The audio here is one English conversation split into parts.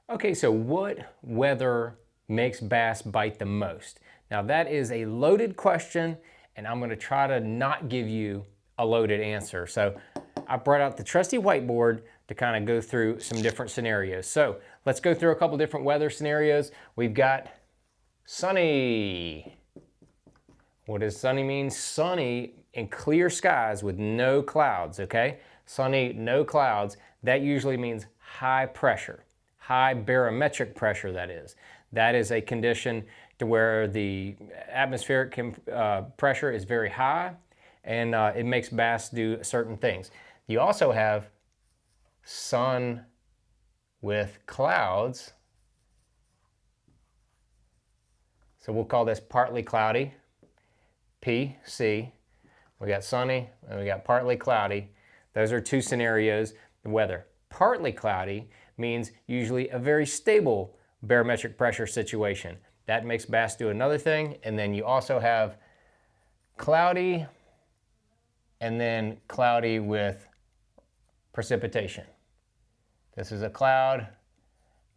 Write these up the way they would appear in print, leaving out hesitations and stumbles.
Okay, so what weather makes bass bite the most? Now that is a loaded question, and I'm going to try to not give you a loaded answer. So I brought out the trusty whiteboard to kind of go through some different scenarios. So let's go through a couple different weather scenarios. We've got sunny. What does sunny mean? Sunny and clear skies with no clouds, okay? Sunny, no clouds. That usually means high pressure, high barometric pressure, that is. That is a condition to where the atmospheric pressure is very high, and it makes bass do certain things. You also have sun with clouds. So we'll call this partly cloudy. P, C. We got sunny and we got partly cloudy. Those are two scenarios. The weather. Partly cloudy means usually a very stable barometric pressure situation. That makes bass do another thing. And then you also have cloudy and then cloudy with precipitation. This is a cloud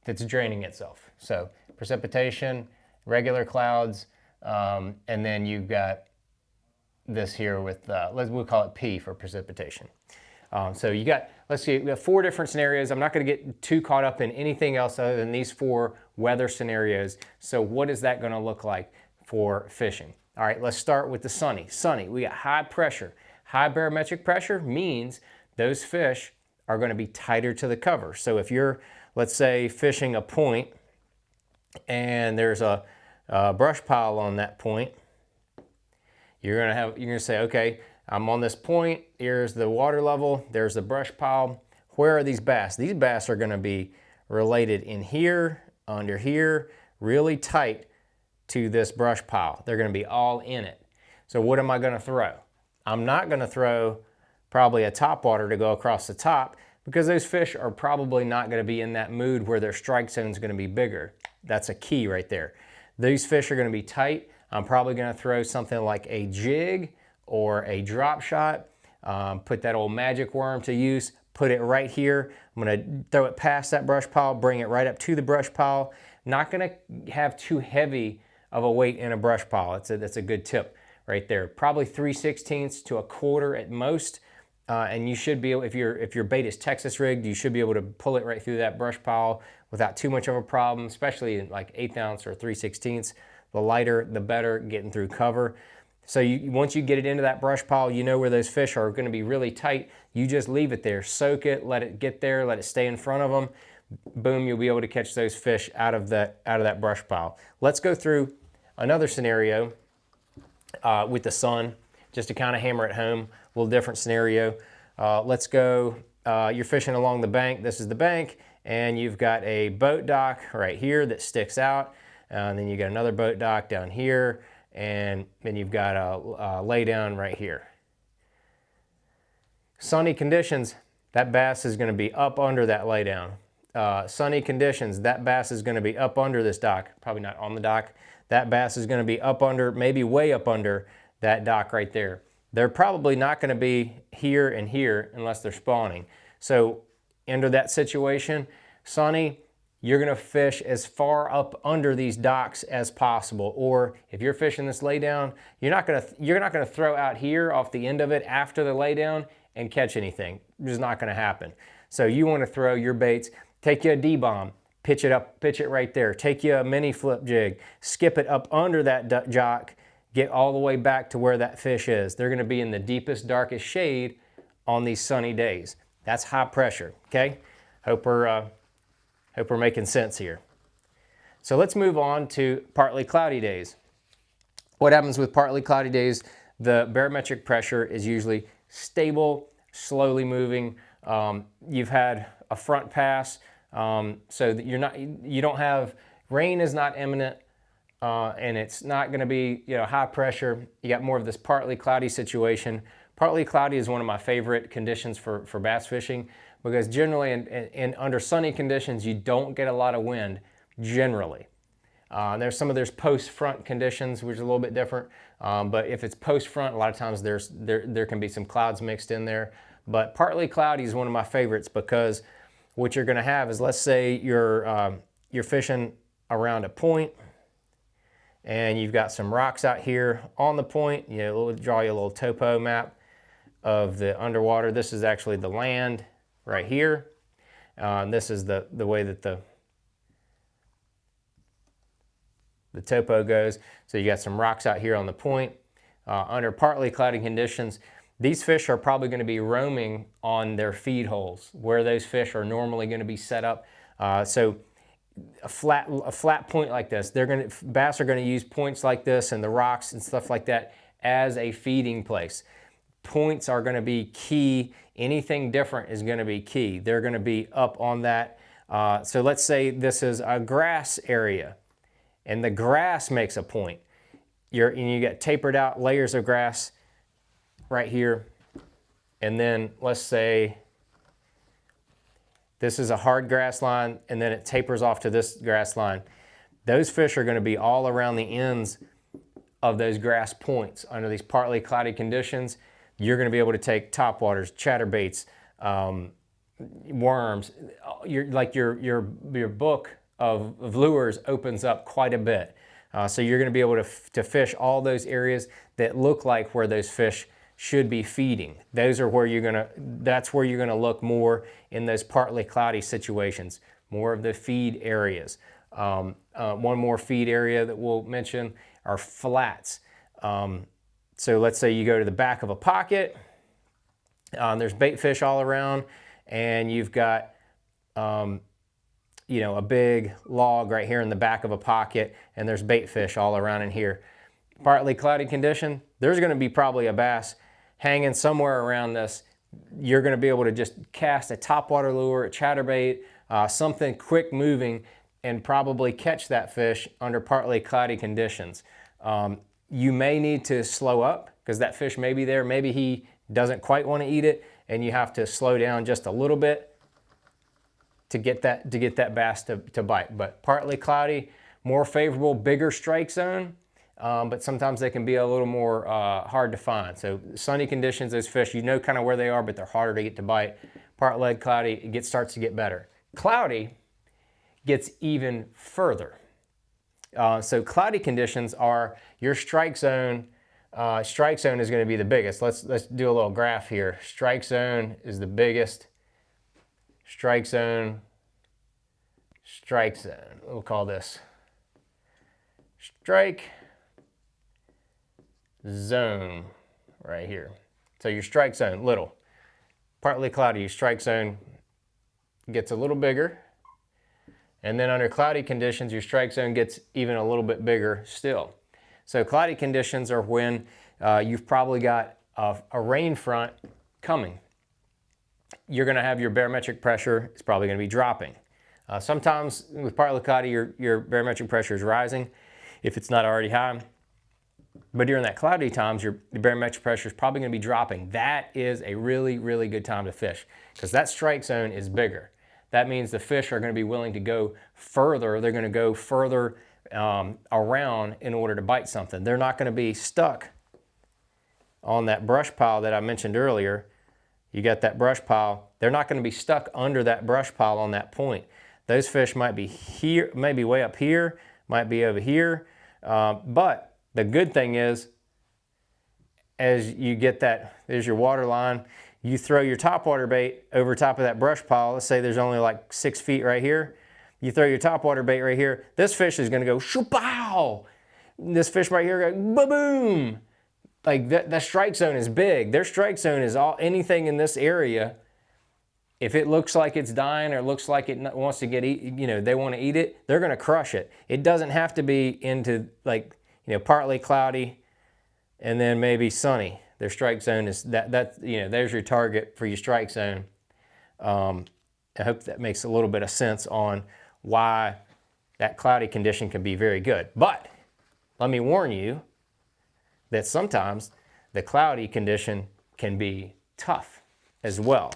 that's draining itself. So precipitation, regular clouds, and then you've got this here with, we'll call it P for precipitation. So you got, let's see, we have 4 different scenarios. I'm not going to get too caught up in anything else other than these 4 weather scenarios. So what is that going to look like for fishing? All right, let's start with the sunny. Sunny, we got high pressure. High barometric pressure means those fish are going to be tighter to the cover. So if you're, let's say, fishing a point and there's a brush pile on that point, you're gonna say, okay, I'm on this point, here's the water level, there's the brush pile. Where are these bass? These bass are gonna be related in here, under here, really tight to this brush pile. They're gonna be all in it. So what am I gonna throw? I'm not gonna throw probably a topwater to go across the top, because those fish are probably not gonna be in that mood where their strike zone is gonna be bigger. That's a key right there. These fish are gonna be tight. I'm probably gonna throw something like a jig or a drop shot, put that old magic worm to use, put it right here. I'm gonna throw it past that brush pile, bring it right up to the brush pile. Not gonna have too heavy of a weight in a brush pile. That's a good tip right there. Probably 3/16 to a quarter at most. And you should be able, if your bait is Texas rigged, you should be able to pull it right through that brush pile without too much of a problem, especially in like 1/8 ounce or 3/16. The lighter, the better, getting through cover. So once you get it into that brush pile, you know where those fish are going to be really tight. You just leave it there, soak it, let it get there, let it stay in front of them. Boom, you'll be able to catch those fish out of that brush pile. Let's go through another scenario with the sun, just to kind of hammer it home. A little different scenario. Let's go, you're fishing along the bank. This is the bank, and you've got a boat dock right here that sticks out. And then you got another boat dock down here, and then you've got a lay down right here. Sunny conditions, that bass is going to be up under that lay down. Sunny conditions, that bass is going to be up under this dock. Probably not on the dock. That bass is going to be up under, maybe way up under that dock right there. They're probably not going to be here and here unless they're spawning. So under that situation, sunny, you're gonna fish as far up under these docks as possible. Or if you're fishing this laydown, you're not gonna throw out here off the end of it after the laydown and catch anything. It's just not gonna happen. So you wanna throw your baits, take you a D-bomb, pitch it right there. Take you a mini flip jig, skip it up under that jock, get all the way back to where that fish is. They're gonna be in the deepest, darkest shade on these sunny days. That's high pressure, okay? Hope we're making sense here. So let's move on to partly cloudy days. What happens with partly cloudy days? The barometric pressure is usually stable, slowly moving. You've had a front pass, so that you don't have, rain is not imminent, and it's not going to be high pressure. You got more of this partly cloudy situation. Partly cloudy is one of my favorite conditions for bass fishing, because generally in under sunny conditions, you don't get a lot of wind, generally. There's post-front conditions, which is a little bit different, but if it's post-front, a lot of times there can be some clouds mixed in there. But partly cloudy is one of my favorites, because what you're going to have is, let's say you're fishing around a point and you've got some rocks out here on the point. You know, we'll draw you a little topo map of the underwater. This is actually the land right here. And this is the way that the topo goes. So you got some rocks out here on the point. Under partly cloudy conditions, these fish are probably going to be roaming on their feed holes where those fish are normally going to be set up. So a flat point like this, bass are going to use points like this and the rocks and stuff like that as a feeding place. Points are going to be key. Anything different is going to be key. They're going to be up on that. So let's say this is a grass area and the grass makes a point. You get tapered out layers of grass right here. And then let's say this is a hard grass line and then it tapers off to this grass line. Those fish are going to be all around the ends of those grass points. Under these partly cloudy conditions, you're going to be able to take topwaters, chatterbaits, worms. Your book of lures opens up quite a bit. So you're going to be able to fish all those areas that look like where those fish should be feeding. That's where you're going to look more in those partly cloudy situations, more of the feed areas. One more feed area that we'll mention are flats. So let's say you go to the back of a pocket, there's bait fish all around, and you've got a big log right here in the back of a pocket, and there's bait fish all around in here. Partly cloudy condition, there's going to be probably a bass hanging somewhere around this. You're going to be able to just cast a topwater lure, a chatterbait, something quick moving, and probably catch that fish under partly cloudy conditions. You may need to slow up because that fish may be there. Maybe he doesn't quite want to eat it, and you have to slow down just a little bit to get that bass to bite. But partly cloudy, more favorable, bigger strike zone, but sometimes they can be a little more hard to find. So sunny conditions, those fish, you know kind of where they are, but they're harder to get to bite. Partly cloudy, it starts to get better. Cloudy gets even further. So cloudy conditions are your strike zone. Strike zone is going to be the biggest. Let's do a little graph here. Strike zone is the biggest. Strike zone, strike zone. We'll call this strike zone right here. So your strike zone, little. Partly cloudy, your strike zone gets a little bigger. And then under cloudy conditions, your strike zone gets even a little bit bigger still. So cloudy conditions are when you've probably got a rain front coming. You're going to have your barometric pressure, it's probably going to be dropping. Sometimes with partly cloudy, your barometric pressure is rising if it's not already high. But during that cloudy times, your barometric pressure is probably going to be dropping. That is a really, really good time to fish because that strike zone is bigger. That means the fish are going to be willing to go further. They're going to go further around in order to bite something. They're not going to be stuck on that brush pile that I mentioned earlier. You got that brush pile. They're not going to be stuck under that brush pile on that point. Those fish might be here, maybe way up here, might be over here. But the good thing is, as you get that, there's your water line, you throw your topwater bait over top of that brush pile. Let's say there's only like 6 feet right here. You throw your topwater bait right here. This fish is going to go shoo-pow. This fish right here goes ba-boom. Like that strike zone is big. Their strike zone is anything in this area. If it looks like it's dying or looks like it wants to get they want to eat it, they're going to crush it. It doesn't have to be into partly cloudy and then maybe sunny. Their strike zone is there's your target for your strike zone. I hope that makes a little bit of sense on why that cloudy condition can be very good. But let me warn you that sometimes the cloudy condition can be tough as well.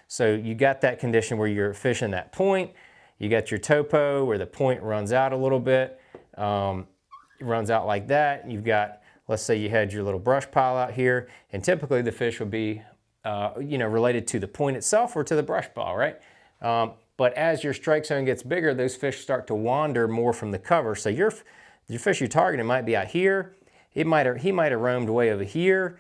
So you got that condition where you're fishing that point, you got your topo where the point runs out a little bit, it runs out like that. You've got, let's say you had your little brush pile out here, and typically the fish would be related to the point itself or to the brush pile, right? But as your strike zone gets bigger, those fish start to wander more from the cover. So your fish you're targeting might be out here. He might have roamed way over here.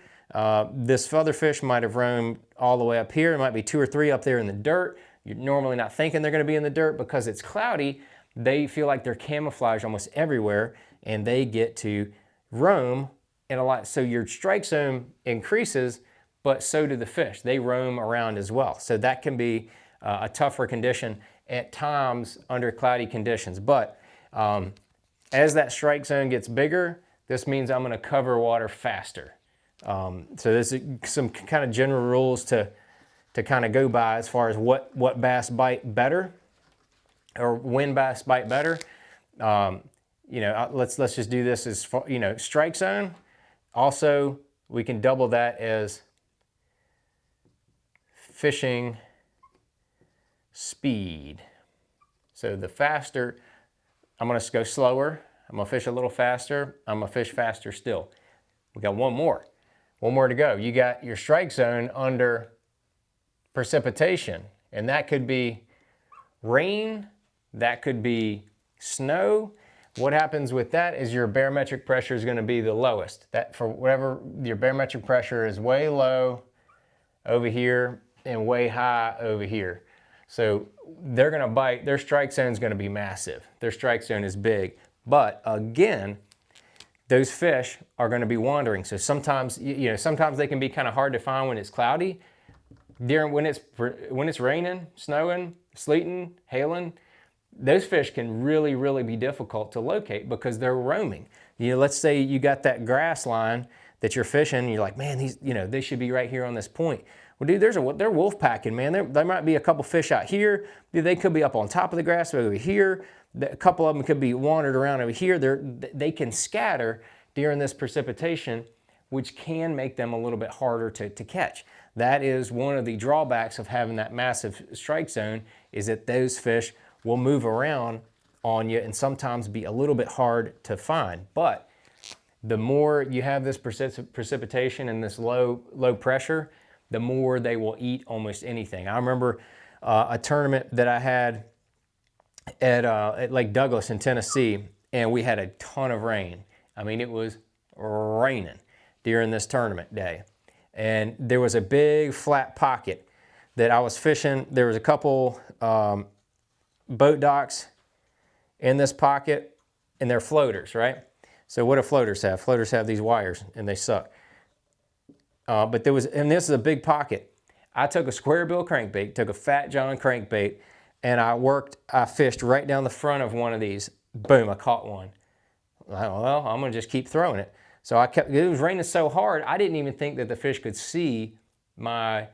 This other fish might have roamed all the way up here. There might be 2 or 3 up there in the dirt. You're normally not thinking they're going to be in the dirt because it's cloudy. They feel like they're camouflaged almost everywhere, and they get to roam in a lot. So your strike zone increases, but so do the fish. They roam around as well. So that can be a tougher condition at times under cloudy conditions. But as that strike zone gets bigger, this means I'm going to cover water faster. So there's some kind of general rules to kind of go by as far as what bass bite better, or when bass bite better. You know, let's just do this as far, you know, strike zone. Also, we can double that as fishing speed. So the faster, I'm going to go slower. I'm going to fish a little faster. I'm going to fish faster still. We got one more to go. You got your strike zone under precipitation, and that could be rain, that could be snow. What happens with that is your barometric pressure is going to be the lowest. That for whatever your barometric pressure is way low over here and way high over here. So they're going to bite, their strike zone is going to be massive. Their strike zone is big. But again, those fish are going to be wandering. So sometimes, you know, sometimes they can be kind of hard to find when it's cloudy. When it's raining, snowing, sleeting, hailing, those fish can really, really be difficult to locate because they're roaming. You know, let's say you got that grass line that you're fishing, and you're like, man, these, you know, they should be right here on this point. Well, dude, they're wolf packing, man. There might be a couple fish out here. Dude, they could be up on top of the grass over here. A couple of them could be wandered around over here. They can scatter during this precipitation, which can make them a little bit harder to catch. That is one of the drawbacks of having that massive strike zone, is that those fish will move around on you and sometimes be a little bit hard to find. But the more you have this precipitation and this low pressure, the more they will eat almost anything. I remember a tournament that I had at Lake Douglas in Tennessee, and we had a ton of rain. I mean, it was raining during this tournament day. And there was a big flat pocket that I was fishing. There was a couple boat docks in this pocket, and they're floaters, right? So what do floaters have? Floaters have these wires, and they suck. But there was, and this is a big pocket. I took a square bill crankbait, took a Fat John crankbait, and I fished right down the front of one of these. Boom, I caught one. Well, I'm gonna just keep throwing it. So it was raining so hard, I didn't even think that the fish could see my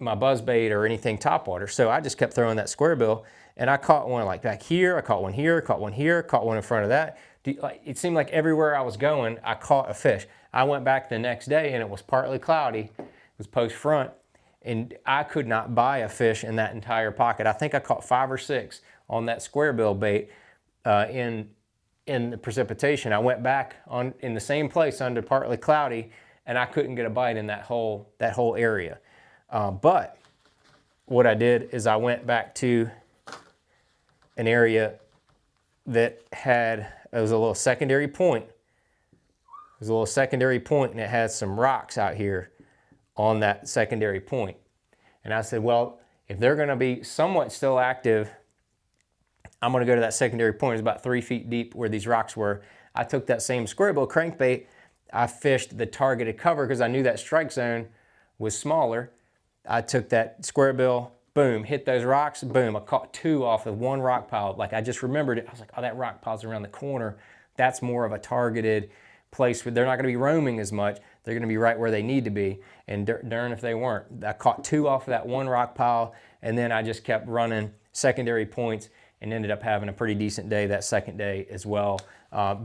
my buzz bait or anything topwater. So I just kept throwing that square bill, and I caught one like back here, I caught one here, caught one here, caught one in front of that. It seemed like everywhere I was going, I caught a fish. I went back the next day, and it was partly cloudy. It was post front, and I could not buy a fish in that entire pocket. I think I caught 5 or 6 on that square bill bait in the precipitation. I went back in the same place under partly cloudy, and I couldn't get a bite in that whole area. But what I did is I went back to an area that it was a little secondary point. It was a little secondary point, and it had some rocks out here on that secondary point. And I said, well, if they're going to be somewhat still active, I'm going to go to that secondary point. It's about 3 feet deep where these rocks were. I took that same square bill crankbait. I fished the targeted cover because I knew that strike zone was smaller. I took that square bill, boom, hit those rocks, boom. I caught 2 off of one rock pile. Like, I just remembered it. I was like, oh, that rock pile's around the corner. That's more of a targeted place where they're not going to be roaming as much. They're going to be right where they need to be. And darn if they weren't. I caught 2 off of that one rock pile, and then I just kept running secondary points and ended up having a pretty decent day that second day as well,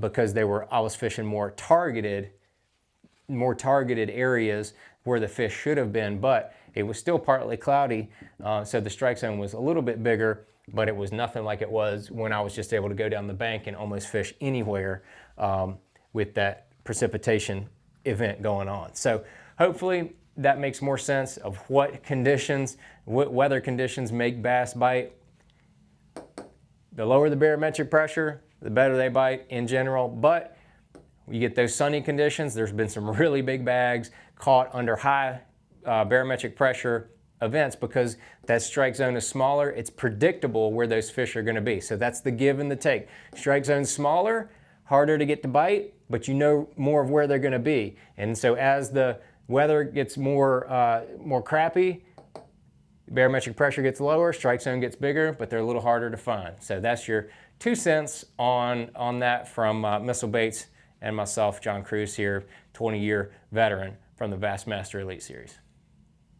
because I was fishing more targeted areas where the fish should have been, but it was still partly cloudy, so the strike zone was a little bit bigger, but it was nothing like it was when I was just able to go down the bank and almost fish anywhere with that precipitation event going on. So hopefully that makes more sense of what conditions, what weather conditions make bass bite. The lower the barometric pressure, the better they bite in general, but you get those sunny conditions. There's been some really big bags caught under high barometric pressure events because that strike zone is smaller. It's predictable where those fish are going to be. So that's the give and the take. Strike zone's smaller, harder to get to bite, but you know more of where they're going to be. And so as the weather gets more crappy, barometric pressure gets lower, strike zone gets bigger, but they're a little harder to find. So that's your 2 cents on that from Missile Baits and myself, John Cruz here, 20-year veteran from the Bassmaster Elite Series.